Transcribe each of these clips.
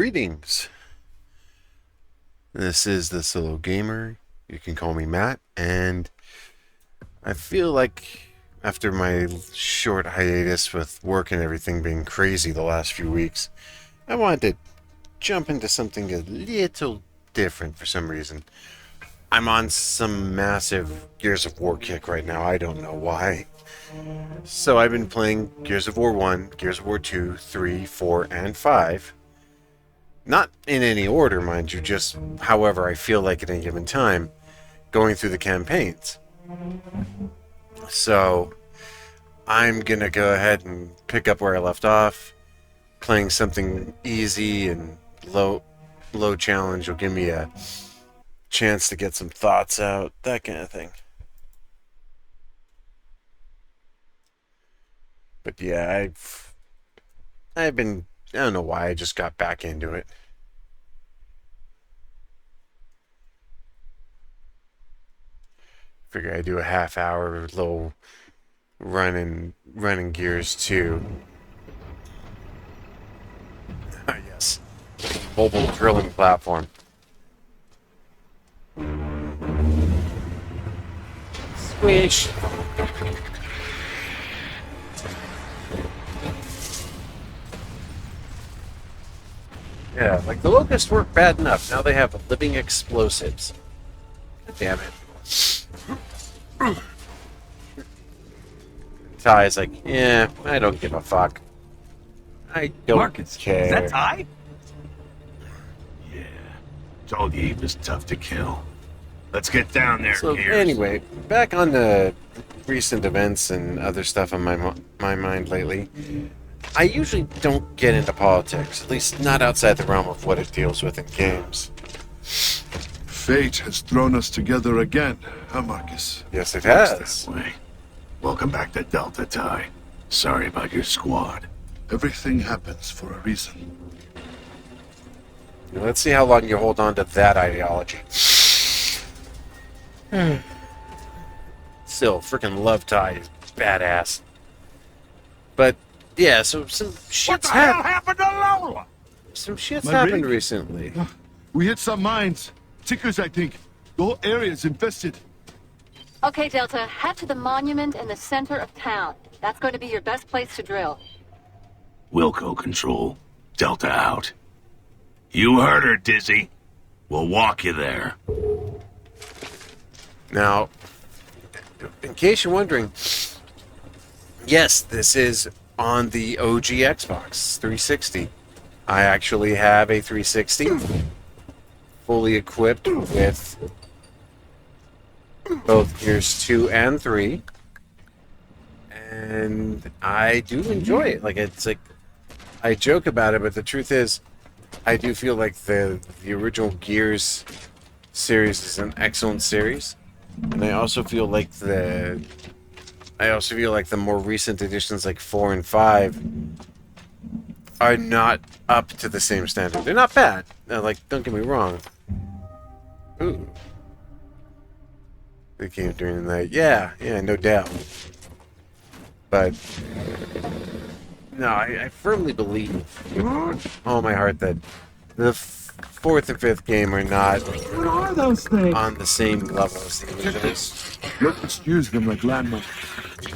Greetings. This is the Solo Gamer. You can call me Matt, and I feel like after my short hiatus with work and everything being crazy the last few weeks, I wanted to jump into something a little different for some reason. I'm on some massive Gears of War kick right now. I don't know why. So I've been playing Gears of War 1, Gears of War 2, 3, 4, and 5. Not in any order, mind you, just however I feel like at any given time, going through the campaigns. So I'm going to go ahead and pick up where I left off. Playing something easy and low challenge will give me a chance to get some thoughts out, that kind of thing. But yeah, I don't know why I just got back into it. Figure I'd do a half-hour little running Gears 2. Ah, yes. Mobile drilling platform. Squish. Yeah, like the Locusts weren't bad enough. Now they have living explosives. God damn it. Ty's like, yeah, I don't give a fuck. I don't Marcus, care. is that Ty? Yeah. Told you he was tough to kill. Let's get down there, So Gears. anyway, back on the recent events and other stuff on my mind lately. I usually don't get into politics, at least not outside the realm of what it deals with in games. Fate has thrown us together again, huh, Marcus? Yes, it That's has. that way. Welcome back to Delta, Ty. Sorry about your squad. Everything happens for a reason. Let's see how long you hold on to that ideology. Still, freaking love Ty is badass. But yeah, so some What shit's the hell happened. happened to Lola? Some shit's My happened rig? recently. We hit some mines. Tickers, I think. The whole area is infested. Okay, Delta, head to the monument in the center of town. That's going to be your best place to drill. Wilco control. Delta out. You heard her, Dizzy. We'll walk you there. Now, in case you're wondering, yes, this is on the OG Xbox 360. I actually have a 360 fully equipped with both Gears 2 and 3. And I do enjoy it. It's like I joke about it, but the truth is I do feel like the original Gears series is an excellent series. And I also feel like the more recent editions like 4 and 5 are not up to the same standard. They're not bad. Don't get me wrong. Ooh. They came during the night. Yeah, no doubt. But no, I firmly believe with all my heart that the fourth and fifth game are not What are those things? on the same level as the originals. Locusts use them like landmines,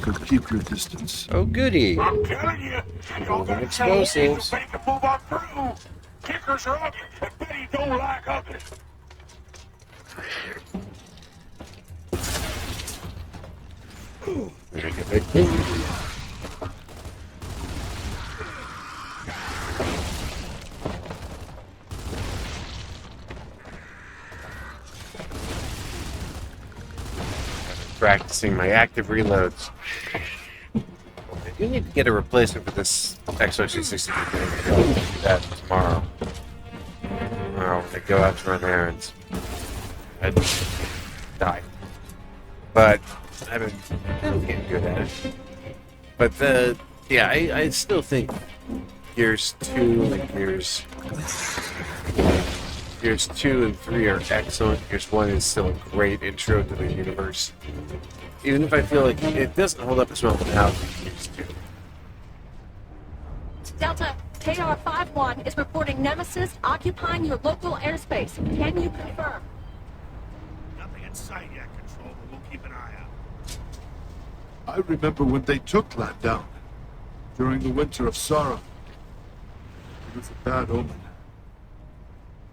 so keep your distance. Oh, goody. I'm telling you, All them explosives. Make a move on through. Kickers are ugly, and Betty don't like ugly. Make a big move. Practicing my active reloads. I do need to get a replacement for this Xbox 360. I'll do that tomorrow. Tomorrow when I go out to run errands. I'd die. But I've been getting good at it. But I still think Gears 2 and Gears 2 and 3 are excellent. Gears 1 is still a great intro to the universe. Even if I feel like it doesn't hold up as well now as Gears 2. Delta, KR-51 is reporting Nemesis occupying your local airspace. Can you confirm? Nothing in sight yet, Control, but we'll keep an eye out. I remember when they took land down. During the Winter of Sorrow. It was a bad omen.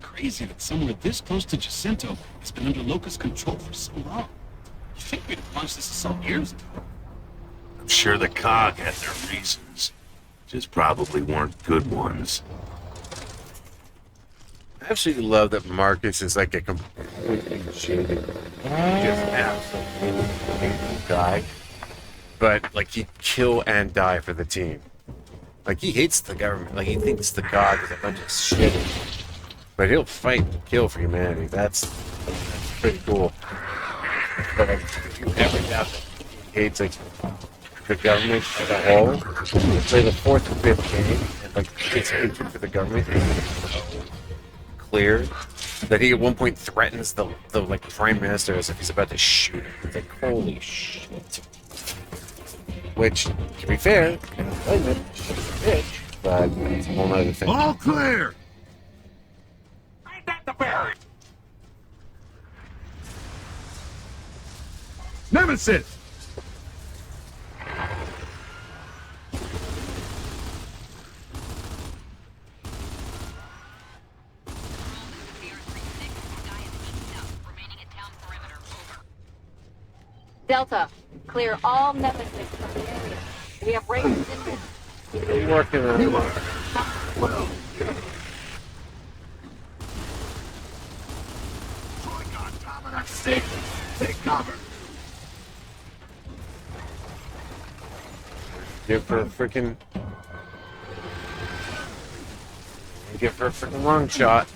Crazy that somewhere this close to Jacinto has been under Locust control for so long. You think we'd have launched this assault years ago? I'm sure the COG had their reasons. Just probably weren't good ones. I absolutely love that Marcus is like a completely shaded, just absolutely amazing guy. But like he'd kill and die for the team. Like he hates the government. Like he thinks the God is a bunch of shit. But he'll fight and kill for humanity. That's pretty cool. But like, if you ever doubt that he hates like the government as a whole, you play the fourth or fifth game and like his hatred for the government is so clear that he at one point threatens the like prime minister as if he's about to shoot him. It's like holy shit. Which, to be fair, kind of blame it, she's a bitch, but it's a whole other thing. All clear! Ain't that the barrier? Nemesis! Delta, clear all Nemesis from the area. We have ranged in. We're working on it. Well, take cover. Give her a freaking. Give her a freaking long shot.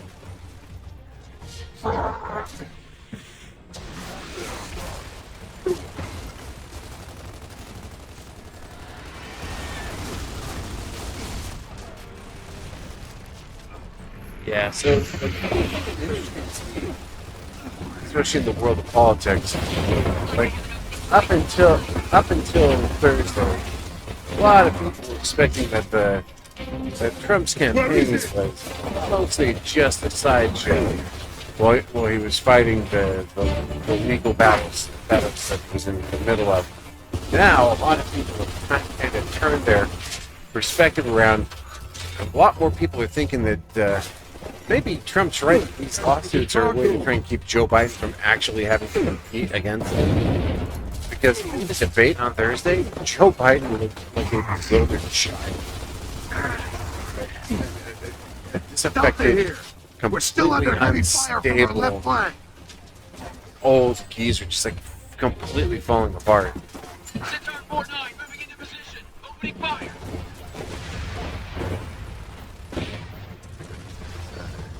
Yeah, so especially in the world of politics, like up until Thursday, a lot of people were expecting that that Trump's campaign was mostly just a sideshow while he was fighting the legal battles that he was in the middle of. Now, a lot of people have kind of turned their perspective around. A lot more people are thinking that maybe Trump's right. These lawsuits are a way to try and keep Joe Biden from actually having to compete against him. Because in the debate on Thursday, Joe Biden looked like a bewildered child. Disaffected, We're still completely under heavy fire from our left unstable, flank. old geezer just like completely falling apart. Centaur 4-9, moving into position. Opening fire.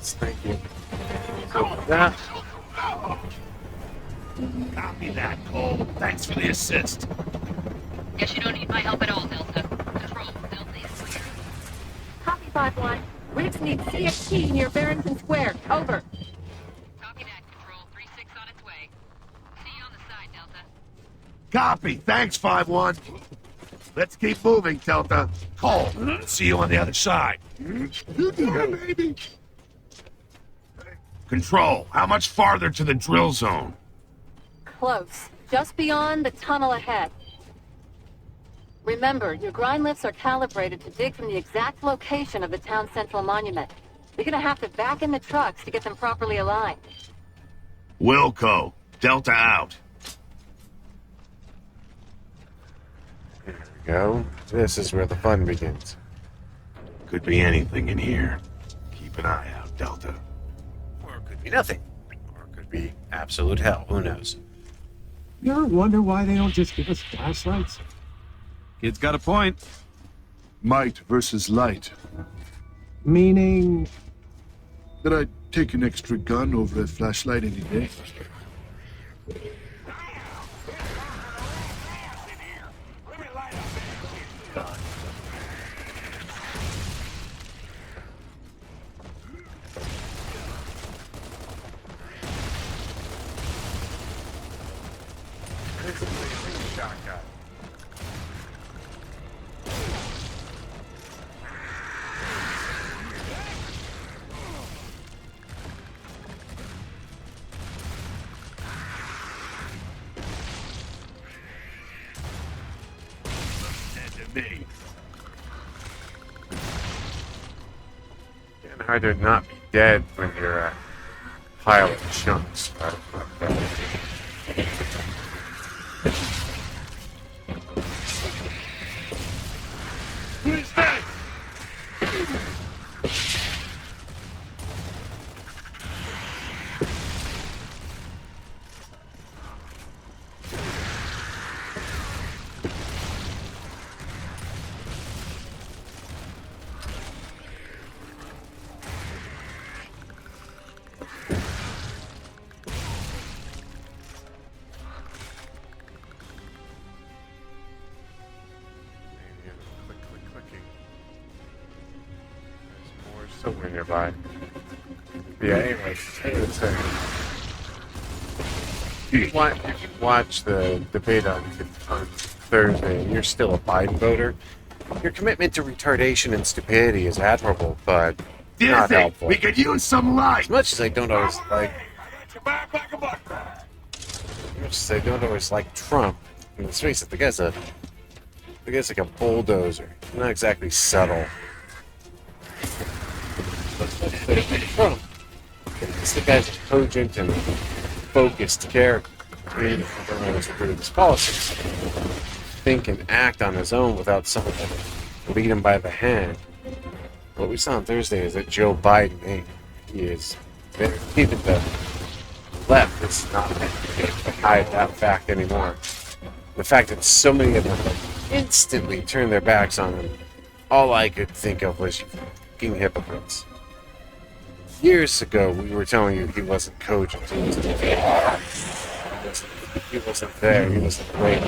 Thank you. So that Copy that, Cole. Thanks for the assist. Guess you don't need my help at all, Delta. Control, Delta is clear. Copy 5-1. Riggs needs CXT near Barrington Square. Over. Copy that, Control. 3-6 on its way. See you on the side, Delta. Copy. Thanks, 5-1. Let's keep moving, Delta. Cole, see you on the other side. You do it, baby. Control, how much farther to the drill zone? Close. Just beyond the tunnel ahead. Remember, your grind lifts are calibrated to dig from the exact location of the town central monument. You're gonna have to back in the trucks to get them properly aligned. Wilco, Delta out. there we go. This is where the fun begins. Could be anything in here. Keep an eye out, Delta. Or it could be nothing. Or it could be absolute hell. Who knows? You ever wonder why they don't just give us flashlights? Kid's got a point. Might versus light. Meaning, That I'd take an extra gun over a flashlight any day. me. It's hard to not be dead when you're a pile of chunks. Who's that? Clicking. There's more somewhere nearby. Yeah, anyway, if you watch the debate on Thursday and you're still a Biden voter, your commitment to retardation and stupidity is admirable, but not Dizzy, helpful. we could use some light. As much as I don't always like, Trump, let's face it, the guy's like a bulldozer. Not exactly subtle. Trump. The guy's a cogent and focused character. Everyone is through his policies. Think and act on his own without someone to lead him by the hand. What we saw on Thursday is that Joe Biden, he is even the left is not going to hide that fact anymore. The fact that so many of them instantly turned their backs on him, all I could think of was you fucking hypocrites. Years ago, we were telling you he wasn't cogent. He wasn't there. He wasn't great.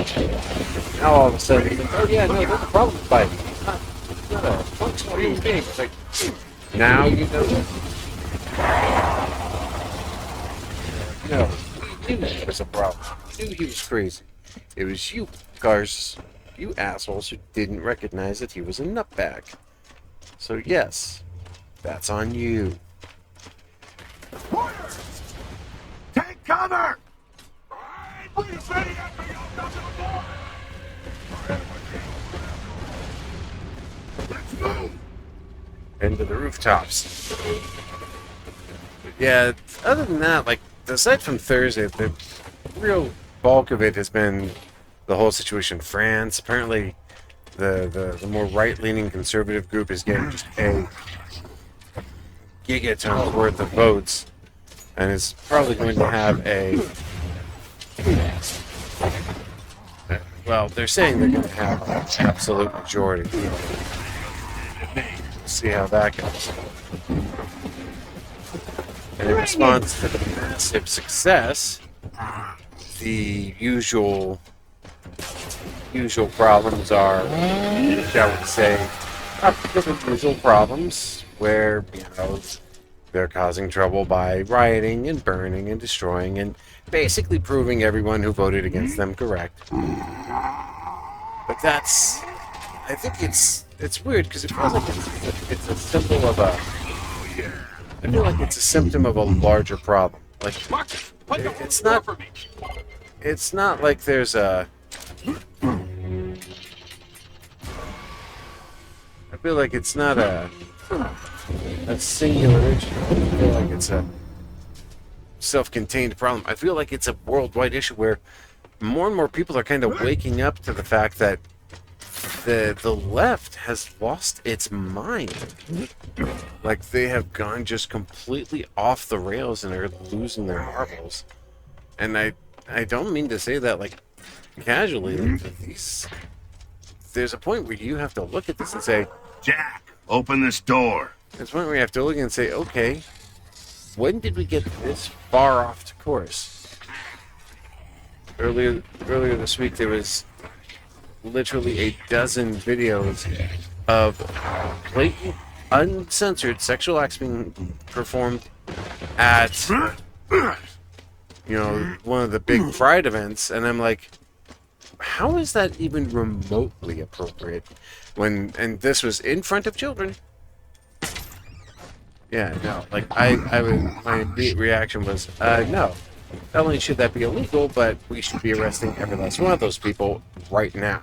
Now all of a sudden, he's like, oh yeah, no, there's a problem with Biden. He's not a functional human being. It's like, now you know that. No, you knew there was a problem. You knew he was crazy. It was you, Cars, you assholes who didn't recognize that he was a nutbag. So yes, that's on you. Take cover! Let's move! Into the rooftops. But yeah, other than that, like, aside from Thursday, the real bulk of it has been the whole situation in France. Apparently, the more right-leaning conservative group is getting just a gigaton's worth of votes, and is probably going to have a... Well, they're saying they're going to have an absolute majority. See how that goes. And in response to the massive success, the usual problems are, shall we say, usual problems where, you know, they're causing trouble by rioting and burning and destroying and basically proving everyone who voted against them correct. But that's, I think it's weird because it feels like it's a symbol of a, I feel like it's a symptom of a larger problem. Like, it's not like there's a, I feel like it's not a singular issue. I feel like it's a self-contained problem. I feel like it's a worldwide issue where more and more people are kind of waking up to the fact that the left has lost its mind. Like, they have gone just completely off the rails and are losing their marbles. And I don't mean to say that, like, casually. Like, there's a point where you have to look at this and say, Jack, open this door. there's a point where you have to look and say, okay, when did we get this far off the course? Earlier this week, there was literally a dozen videos of blatant, uncensored sexual acts being performed at, you know, one of the big Pride events, and I'm like, how is that even remotely appropriate? And this was in front of children. Yeah, no, like my immediate reaction was, no. Not only should that be illegal, but we should be arresting every last one of those people right now.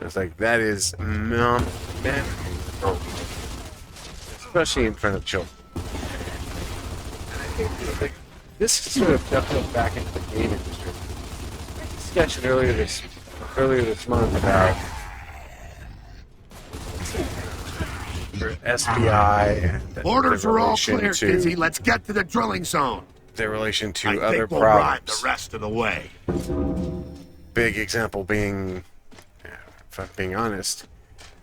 I was like, that is man, especially in front of children. And I think like, this sort of dovetails back into the game industry. I had a discussion earlier this month about for SBI and Orders their are all relation clear, to Kizzy. Let's get to the drilling zone. their relation to I other think we'll ride problems. the rest of the way. Big example being, if I'm being honest,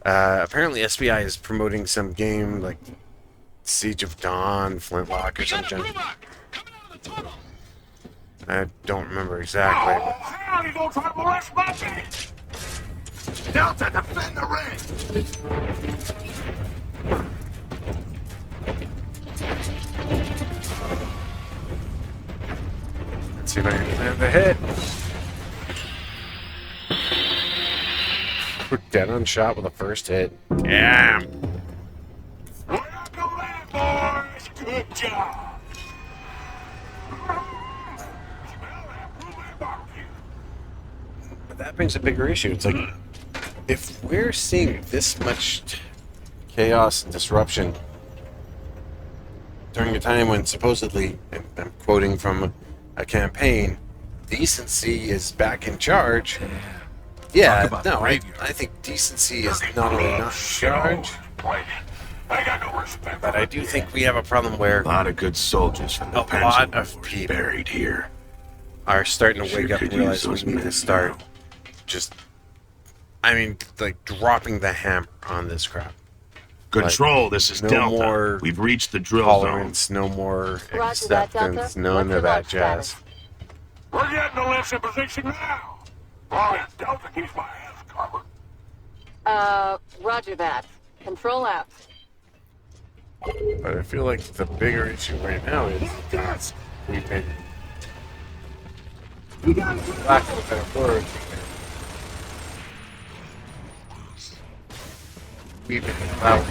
apparently SBI is promoting some game like Siege of Dawn, Flintlock, or something. Coming out of the tunnel! I don't remember exactly. But hell, you gonna try to molest my baby? Delta, defend the ring! let's see if I can land the hit. We're dead on shot with the first hit. Damn. We're not gonna land, boys! Good job! But that brings a bigger issue. It's like, if we're seeing this much chaos and disruption during a time when supposedly, and I'm quoting from a campaign, decency is back in charge. Yeah, Talk about no, I graveyard. think decency is not only not in charge, I got no respect. but I do think we have a problem where A lot of good soldiers from the A lot of Force people. buried here. are starting to Sure wake up could and realize use those we need to men start now. just, I mean, like dropping the hammer on this crap. Control, this is no Delta. more We've reached the drill Tolerance, no more Roger that, Delta. acceptance, none What's of your that launch jazz. status? zone. We're getting the lifts in position now. Oh, yeah, Delta keeps my ass covered. Roger that. Control out. But I feel like the bigger issue right now is we've been, lack of a better word, we've been allowing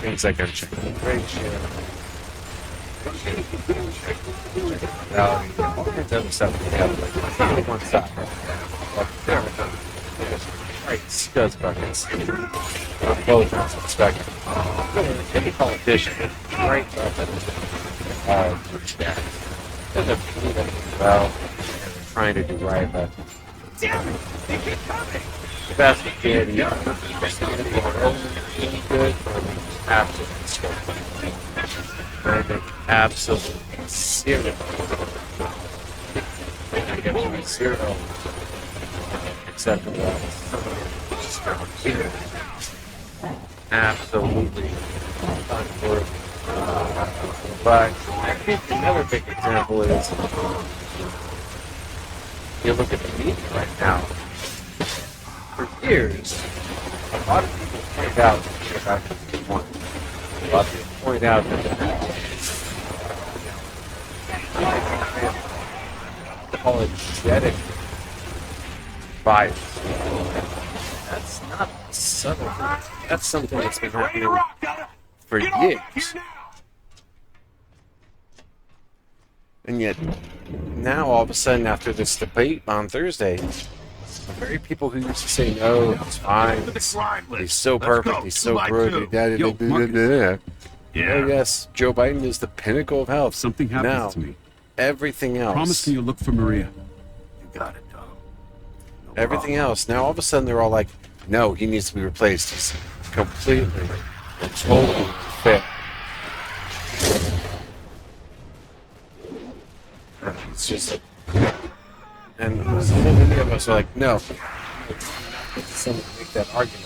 things like unchecked ratio, reality, all kinds of other stuff we have like one side. But there are right, does buckets on both ends of the spectrum. Any politician, right, well, and trying to do right, but the best we can, you know, good from absolute scope. I think absolutely zero. I give zero acceptable. Absolutely unworthy. But I think another big example is you look at the media right now. For years, a lot of people point out about one. A lot of people point out that apologetic bias. That's not subtle. That's something that's been happening for years. And yet, now all of a sudden, after this debate on Thursday, the very people who used to say, no, it's fine, he's so perfect, he's so good, Yo, Marcus. oh yes, Joe Biden is the pinnacle of health. If something happens Now, to me, everything else, promise me you'll look for Maria. You got it, Dom. No everything problem. else, now all of a sudden they're all like, no, he needs to be replaced. He's completely, totally fit. It's just, and so many of us are like, no. Someone make that argument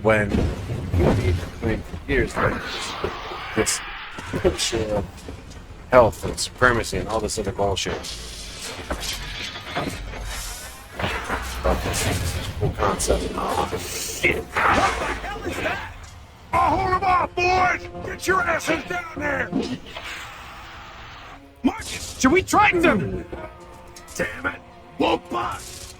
when we've been doing for years like this picture of health and supremacy and all this other bullshit. About this whole concept. Oh, hold 'em off, boys! Get your asses down there! Marcus, should we try them? Damn it! Won't bust!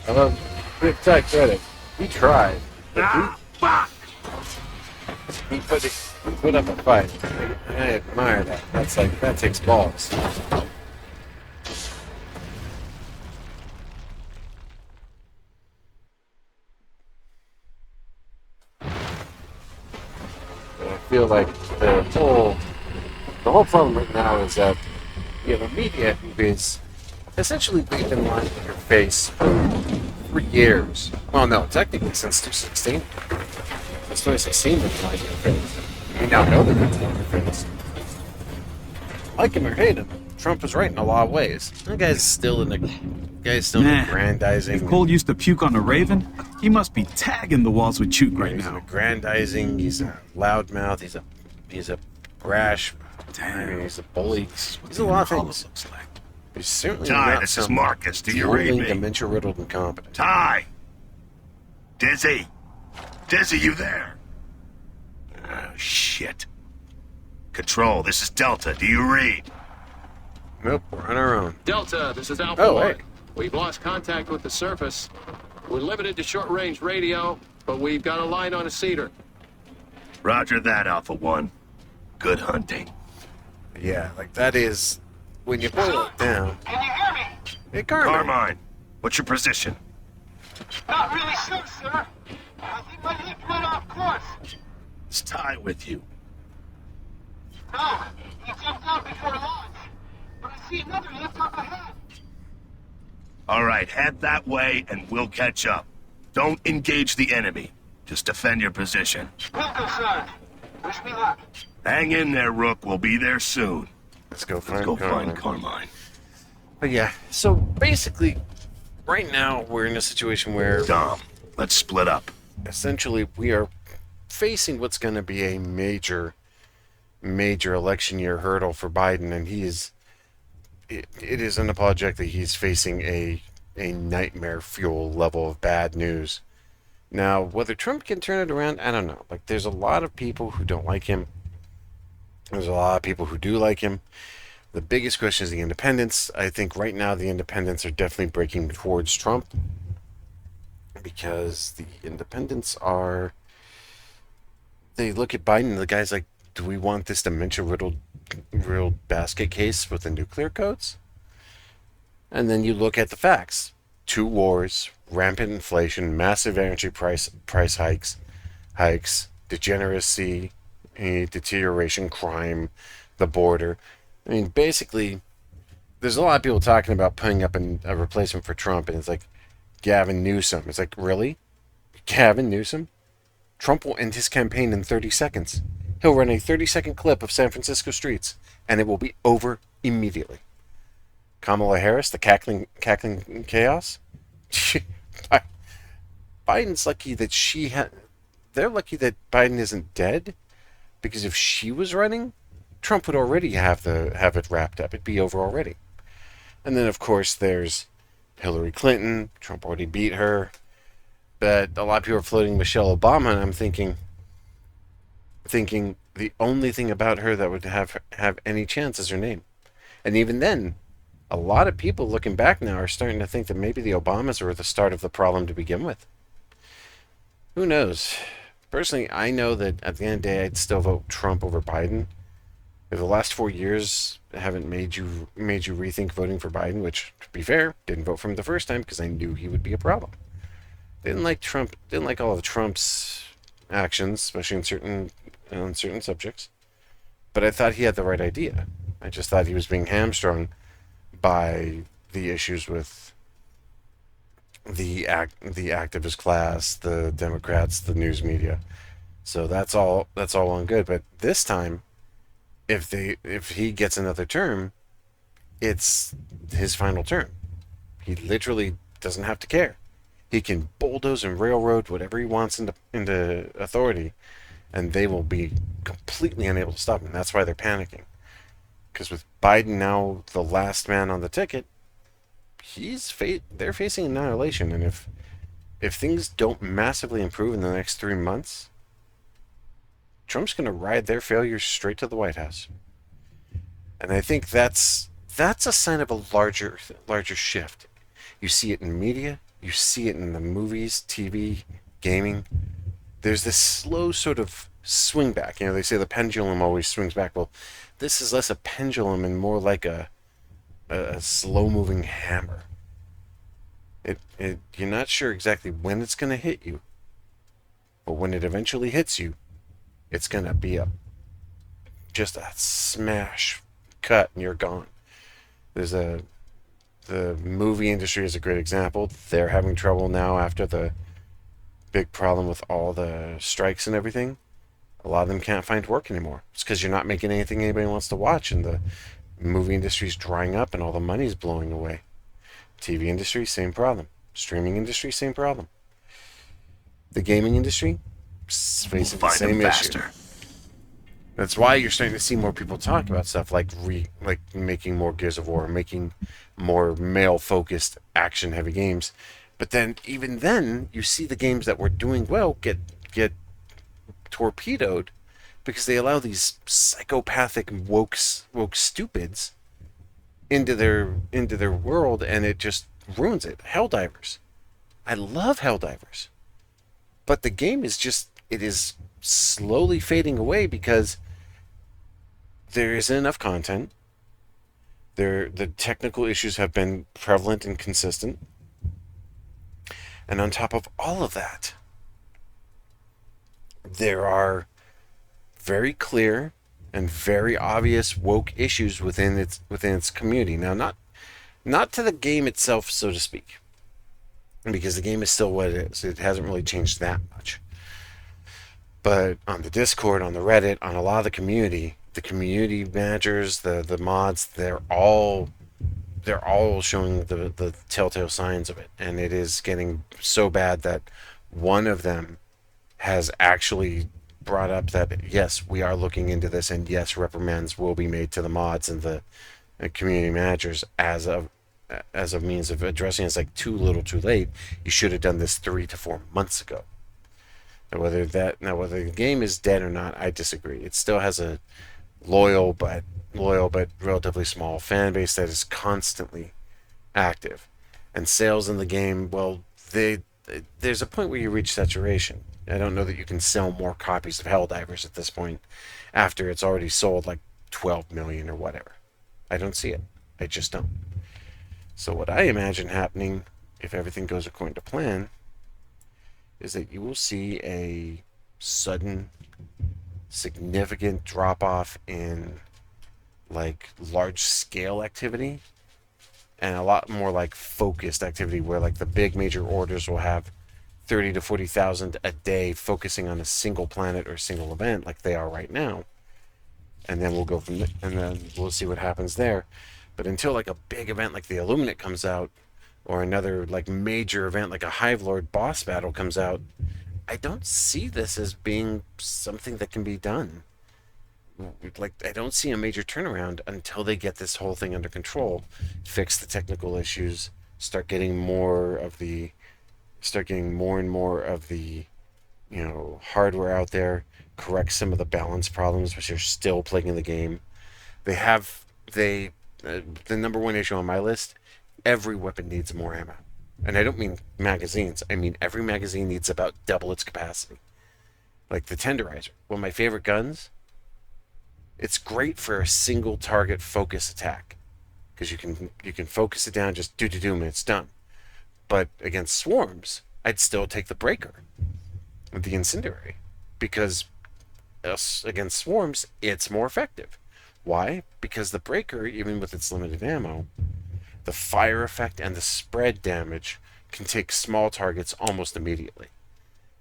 I love Quick Tech credit. We tried. Ah, fuck! he put up a fight. I admire that. That takes balls. But I feel like the whole problem right now is that you have a media who is essentially leaving in line with your face for years. Well, no, technically since 2016. Since 2016, they've been lying to your face. We now know they're going to lie to your face. Like him or hate him, Trump was right in a lot of ways. That guy's still aggrandizing. If Cole used to puke on a Raven, he must be tagging the walls with Chute right He's now. aggrandizing. He's a loudmouth. He's a brash. Damn. He's a bully. This is what He's the a lot of Impala things. looks like. He's certainly Ty, not this is some Marcus. Do you read drooling, me? dementia-riddled incompetent. Ty! Dizzy! Dizzy, you there? Oh, shit. Control, this is Delta. Do you read? Nope, we're on our own. Delta, this is Alpha Oh, 1. hey. We've lost contact with the surface. We're limited to short-range radio, but we've got a line on a cedar. Roger that, Alpha 1. Good hunting. Yeah, like that is when you boil it down. Can you hear me? Hey, Carmine. Carmine, what's your position? Not really sure, sir. I think my lead went off course. Is Ty with you? No, he jumped out before launch. But I see another lift up ahead. All right, head that way and we'll catch up. Don't engage the enemy. Just defend your position. Wilco, sir. Wish me luck. Hang in there, Rook. We'll be there soon. Let's go Let's find go Carmine. find Carmine. But yeah, so basically, right now we're in a situation where Dom, let's split up. essentially we are facing what's going to be a major election year hurdle for Biden, and it is unapologetically he's facing a nightmare fuel level of bad news. Now, whether Trump can turn it around, I don't know. Like, there's a lot of people who don't like him. There's a lot of people who do like him. The biggest question is the independents. I think right now the independents are definitely breaking towards Trump because the independents they look at Biden and the guy's like, do we want this dementia-riddled basket case with the nuclear codes? And then you look at the facts. 2 wars, rampant inflation, massive energy price hikes, degeneracy, deterioration, crime, the border. I mean, basically, there's a lot of people talking about putting up a replacement for Trump, and it's like Gavin Newsom. It's like, really? Gavin Newsom? Trump will end his campaign in 30 seconds. He'll run a 30-second clip of San Francisco streets, and it will be over immediately. Kamala Harris, the cackling chaos? Biden's lucky that they're lucky that Biden isn't dead, because if she was running, Trump would already have it wrapped up. It'd be over already. And then, of course, there's Hillary Clinton. Trump already beat her. But a lot of people are floating Michelle Obama, and I'm thinking the only thing about her that would have any chance is her name. And even then, a lot of people looking back now are starting to think that maybe the Obamas were the start of the problem to begin with. Who knows? Personally, I know that at the end of the day, I'd still vote Trump over Biden. If the last 4 years haven't made you rethink voting for Biden, which, to be fair, didn't vote for him the first time because I knew he would be a problem. Didn't like Trump. Didn't like all of Trump's actions, especially on certain subjects. But I thought he had the right idea. I just thought he was being hamstrung by the issues with the activist class, the Democrats, the news media. So that's all well and good. But this time, if he gets another term, it's his final term. He literally doesn't have to care. He can bulldoze and railroad whatever he wants into authority, and they will be completely unable to stop him. That's why they're panicking. Because with Biden now the last man on the ticket, they're facing annihilation. And if things don't massively improve in the next 3 months, Trump's going to ride their failures straight to the White House. And I think that's a sign of a larger shift. You see it in media, you see it in the movies, TV, gaming. There's this slow sort of swing back. You know, they say the pendulum always swings back. Well, this is less a pendulum and more like a slow-moving hammer. You're not sure exactly when it's going to hit you, but when it eventually hits you, it's going to be just a smash cut and you're gone. The movie industry is a great example. They're having trouble now after the big problem with all the strikes and everything. A lot of them can't find work anymore. It's because you're not making anything anybody wants to watch, and the movie industry's drying up and all the money's blowing away. TV industry, same problem. Streaming industry, same problem. The gaming industry, facing the same issue. That's why you're starting to see more people talk about stuff like making more Gears of War, making more male-focused, action-heavy games. But then, even then, you see the games that were doing well get torpedoed because they allow these psychopathic woke stupids into their world, and it just ruins it. Helldivers. I love Helldivers. But the game is slowly fading away because there isn't enough content. The technical issues have been prevalent and consistent. And on top of all of that, there are very clear and very obvious woke issues within its community. Now, not to the game itself, so to speak, because the game is still what it is. It hasn't really changed that much. But on the Discord, on the Reddit, on a lot of the community managers, the mods, they're all showing the telltale signs of it, and it is getting so bad that one of them has actually brought up that yes, we are looking into this, and yes, reprimands will be made to the mods and the community managers as a means of addressing it. It's like too little, too late. You should have done this 3 to 4 months ago. Whether the game is dead or not, I disagree. It still has a loyal but relatively small fan base that is constantly active, and sales in the game, well, there's a point where you reach saturation. I don't know that you can sell more copies of Helldivers at this point after it's already sold like 12 million or whatever. I don't see it. I just don't. So what I imagine happening, if everything goes according to plan, is that you will see a sudden, significant drop-off in like large-scale activity, and a lot more like focused activity where like the big major orders will have 30 to 40,000 a day focusing on a single planet or a single event like they are right now. And then we'll go from there, and then we'll see what happens there. But until like a big event like the Illuminate comes out, or another like major event like a Hive Lord boss battle comes out, I don't see this as being something that can be done. Like, I don't see a major turnaround until they get this whole thing under control, fix the technical issues, start getting more and more of the hardware out there, correct some of the balance problems which are still plaguing the game. The number one issue on my list, every weapon needs more ammo. And I don't mean magazines. I mean every magazine needs about double its capacity. Like the Tenderizer, one of my favorite guns. It's great for a single target focus attack, because you can focus it down, just do and it's done. But against swarms, I'd still take the Breaker, the Incendiary, because against swarms, it's more effective. Why? Because the Breaker, even with its limited ammo, the fire effect and the spread damage can take small targets almost immediately.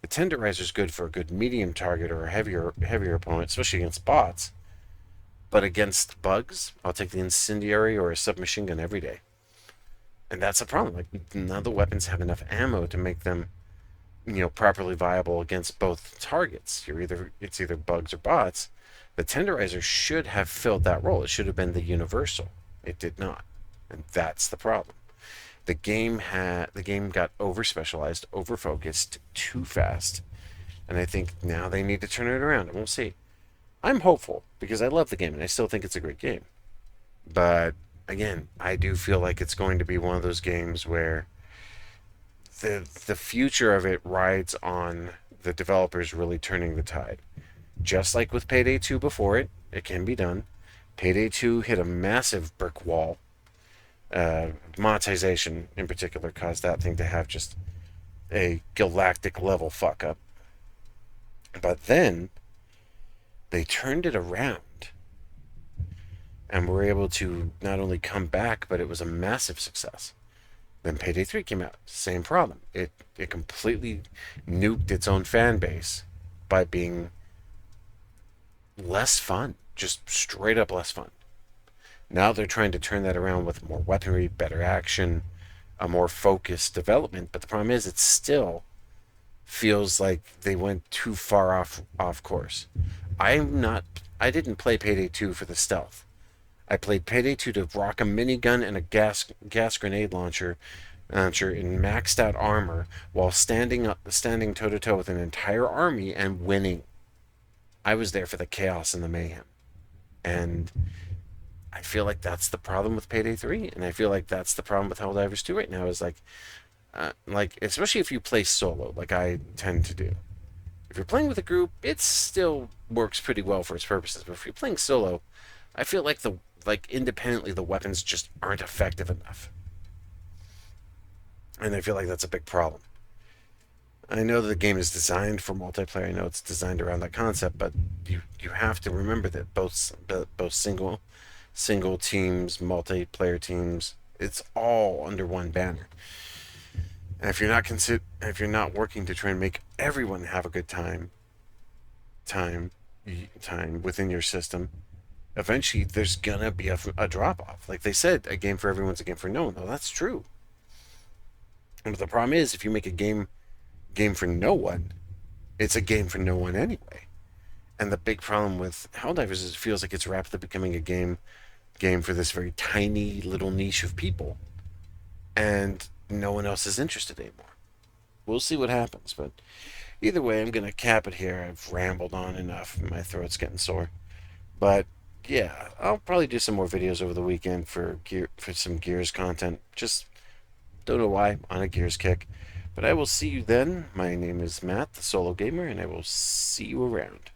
The Tenderizer is good for a good medium target or a heavier opponent, especially against bots. But against bugs, I'll take the Incendiary or a submachine gun every day. And that's a problem. Like, none of the weapons have enough ammo to make them, properly viable against both targets. It's either bugs or bots. The Tenderizer should have filled that role. It should have been the universal. It did not. And that's the problem. The game got over-specialized, over-focused, too fast. And I think now they need to turn it around, and we'll see. I'm hopeful, because I love the game, and I still think it's a great game. But, again, I do feel like it's going to be one of those games where the future of it rides on the developers really turning the tide. just like with Payday 2 before it, it can be done. Payday 2 hit a massive brick wall. Monetization, in particular, caused that thing to have just a galactic level fuck up. But then they turned it around and were able to not only come back, but it was a massive success. Then Payday 3 came out. Same problem. It completely nuked its own fan base by being less fun. Just straight up less fun. Now they're trying to turn that around with more weaponry, better action, a more focused development. But the problem is it still feels like they went too far off course. I didn't play Payday 2 for the stealth. I played Payday 2 to rock a minigun and a gas grenade launcher in maxed out armor while standing toe to toe with an entire army and winning. I was there for the chaos and the mayhem. And I feel like that's the problem with Payday 3, and I feel like that's the problem with Helldivers 2 right now, is like especially if you play solo, like I tend to do. If you're playing with a group, it still works pretty well for its purposes, but if you're playing solo, I feel like independently the weapons just aren't effective enough. And I feel like that's a big problem. I know the game is designed for multiplayer. I know it's designed around that concept, but you have to remember that both single teams, multiplayer teams, it's all under one banner. And if you're not working to try and make everyone have a good time within your system, eventually there's gonna be a drop off. Like they said, a game for everyone's a game for no one. Well, that's true. But the problem is, if you make a game for no one, it's a game for no one anyway. And the big problem with Helldivers is it feels like it's rapidly becoming a game for this very tiny little niche of people, and no one else is interested anymore. We'll see what happens, but either way, I'm gonna cap it here. I've rambled on enough. My throat's getting sore. But yeah, I'll probably do some more videos over the weekend for some Gears content. Just don't know why, on a Gears kick. But I will see you then. My name is Matt, the Solo Gamer, and I will see you around.